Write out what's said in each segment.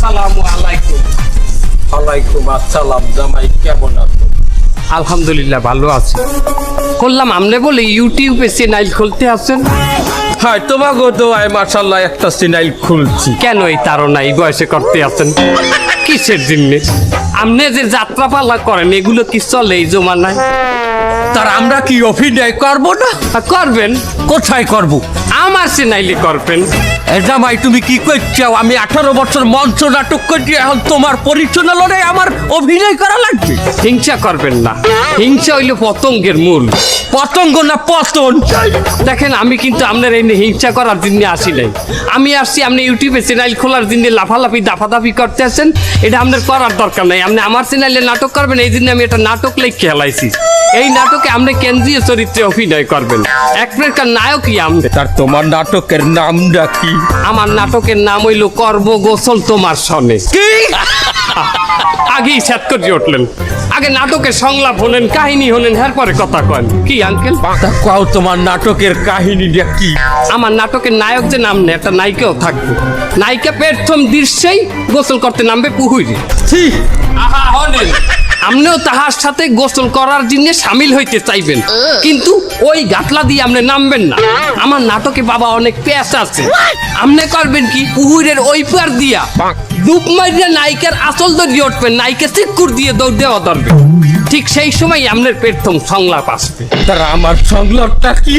আসসালামু আলাইকুম। ওয়ালাইকুম আসসালাম। জামাই কেমন আছো? আলহামদুলিল্লাহ ভালো আছি। বললাম আপনি বলে ইউটিউবে চ্যানেল খুলতে আছেন? হ্যাঁ, তোমাকে তো মাশাআল্লাহ একটা চ্যানেল খুলছি। কেন এই তারা এই বয়সে করতে আছেন? কিসের জন্য? আপনি যে যাত্রা পালা করেন এগুলো কি চলে এই জমানায়? তার আমরা কি অভিনয় করবো না? করবেন, কোথায় করব? আমার চ্যানেলে করবেন। জামাই তুমি কি করছো? আমি 18 বছর মঞ্চ নাটক করছি, এখন তোমার পরিচালনায় আমার অভিনয় করা লাগবে? হিংসা করবেন না, হিংসা হইল পতঙ্গের মূল। পতঙ্গ না পতন? দেখেন আমি কিন্তু আপনার এই হিংসা করার জন্য আসি নাই। আমি আসছি আপনি ইউটিউবে চ্যানেল খোলার জন্য লাফালাফি দাফাদাফি করতে আসছেন, এটা আপনার করার দরকার নাই। আপনি আমার চ্যানেলে নাটক করবেন, এই জন্য আমি একটা নাটক লিখে খেলাইছি। এই নাটকে আপনি কেন্দ্রীয় চরিত্রে অভিনয় করবেন, এক প্রকার নায়কই আপনি। তার তোমার নাটকের নামটা কি? আমার নাটকের নাম হইল করব গোসল তোমার সনে। কি? আগেই সেট করে উঠলেন। আগে নাটকের সংলাপ হলেন, কাহিনী হলেন, এরপরে কথা কন। কি আঙ্কেল? তা কও তোমার নাটকের কাহিনীটা কি? আমার নাটকের নায়ক যে নাম নেই, একটা নায়িকাও থাকবে। নায়িকা প্রথম দৃশ্যেই গোসল করতে নামবে পুকুরে। ছি! আহা হলেন, আপনিও তাহার সাথে গোসল করার জন্য সামিল হইতে চাইবেন, কিন্তু ওই গাটলা দিয়ে আপনি নামবেন না। আমার নাটকে বাবা অনেক পেঁচ আছে। আপনি করবেন কি, পুকুরের ওই পার দিয়া ডুব মারিয়া নায়িকার আঁচল ধরিয়ে উঠবেন, নায়িকা চিৎকুর দিয়ে দৌড় দেওয়া ধরবে। ঠিক সেই সময় আপনার প্রথম সংলাপ আসবে। তার আমার সংলাপটা কি?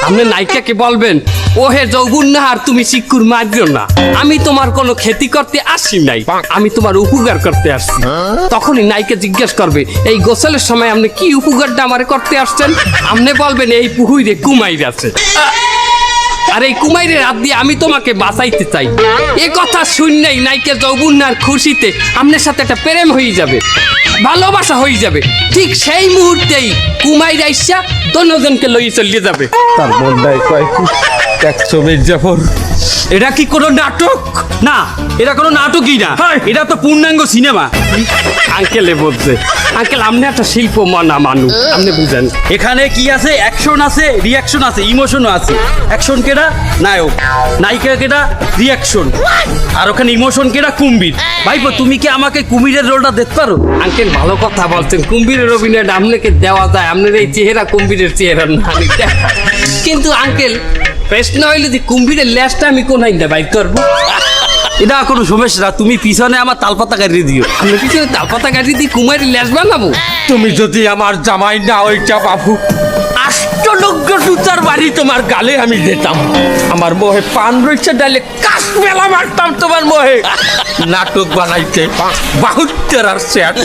আপনি নায়িকাকে বলবেন, ও হে যৌবন নাহার, তুমি চিকুর মারিও না, আমি তোমার কোনো ক্ষতি করতে আসি নাই, আমি তোমার উপকার করতে আসছি। তখনই নায়িকা জিজ্ঞেস করবে, এই গোসলের সময় আপনি কি উপকারটা আমারে করতে আসছেন? আপনি বলবেন, এই পুহুইরে কুমাইর আছে, আর এই কুমাইরের হাত দিয়ে আমি তোমাকে বাঁচাইতে চাই। এ কথা শুনলেই নায়িকা যৌবনার খুশিতে আপনার সাথে একটা প্রেম হয়ে যাবে, ভালোবাসা হয়ে যাবে। ঠিক সেই মুহূর্তেই কুমাইর আইসা দনজনকে লইয়ে চলে যাবে। তার মনটাই কয় কি? দেখছো মির্জাফর, এটা কি কোনো নাটক? না, এটা কোনো নাটকই না, হ্যাঁ। এটা তো পূর্ণাঙ্গ সিনেমা। আঙ্কেলে বলছে, আঙ্কেল আপনি একটা শিল্প মানা মানুষ, আপনি বুঝেন। এখানে কি আছে? অ্যাকশন আছে, রিয়াকশন আছে, ইমোশনও আছে। অ্যাকশন কেডা? নায়ক। নায়িকা কেডা? রিয়াকশন। আর ওখানে ইমোশন কেডা? কুম্ভীর। ভাইপো, তুমি কি আমাকে কুম্ভীরের রোলটা দেখতে পারো? আঙ্কেল ভালো কথা বলছেন, কুম্ভীরের অভিনয়টা আপনাকে দেওয়া যায়, আপনার এই চেহারা কুম্ভীরের চেহারা না। কিন্তু আঙ্কেল প্রশ্ন হইলে যে কুম্ভীরের ল্যাসটা আমি কোন আইনটা বাইর করবো? এটা কোনো সমস্যা না, তুমি পিছনে আমার তালপাতা গাড়ি দিও। আপনি পিছনে তালপাতা গাড়ি দিয়ে কুমারের ল্যাস বানাবো? তুমি যদি আমার জামাই না ওইটা বাবু, আষ্টলগ্য জুতার বাড়ি তোমার গালে আমি দিতাম। আমার মোহে পান রয়েছে, ডালে কাশ মেলা মারতাম তোমার মোহে। নাটক বানাইতে 72 আর 6